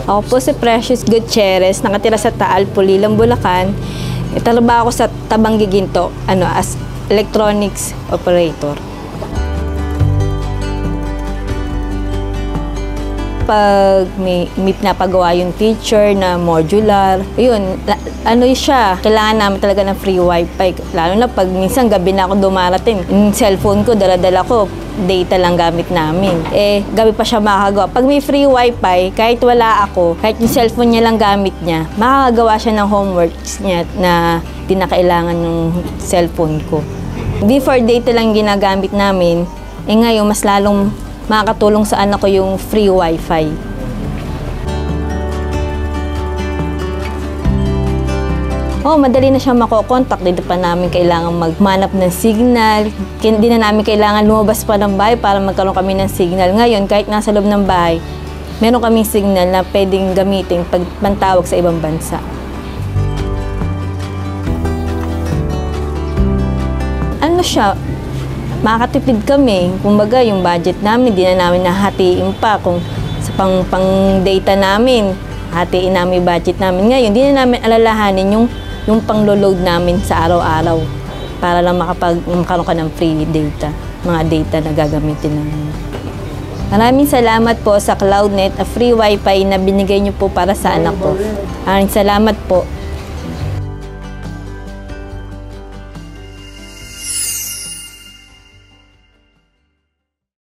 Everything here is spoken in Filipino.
Ako po si Precious Gutierrez, nakatira sa Taal, Pulilan, Bulacan. Trabaho ako sa Tabanggi Ginto, as electronics operator. Pag may pinapagawa yung teacher na modular, yun, siya, kailangan namin talaga ng free wifi. Lalo na pag minsan gabi na ako dumarating, yung cellphone ko, dala-dala ko, data lang gamit namin. Gabi pa siya makakagawa. Pag may free wifi, kahit wala ako, kahit yung cellphone niya lang gamit niya, makakagawa siya ng homeworks niya na di na kailangan yung cellphone ko. Before data lang ginagamit namin, ngayon mas lalong makakatulong sa anak ko yung free wifi. Madali na siya makokontak. Dito pa namin kailangan magmanap ng signal. Hindi na namin kailangan lumabas pa ng bahay para magkaroon kami ng signal. Ngayon, kahit nasa loob ng bahay, meron kaming signal na pwedeng gamitin pag pantawag sa ibang bansa. Makakatipid kami. Kumbaga, yung budget namin, di na namin nahatiin pa. Kung sa pang data namin, hatiin namin yung budget namin. Ngayon, di na namin alalahanin yung pang-load namin sa araw-araw para lang magkaroon ka ng free data, mga data na gagamitin namin. Maraming salamat po sa CloudNet, a free wifi na binigay niyo po para sa anak ko. Maraming salamat po.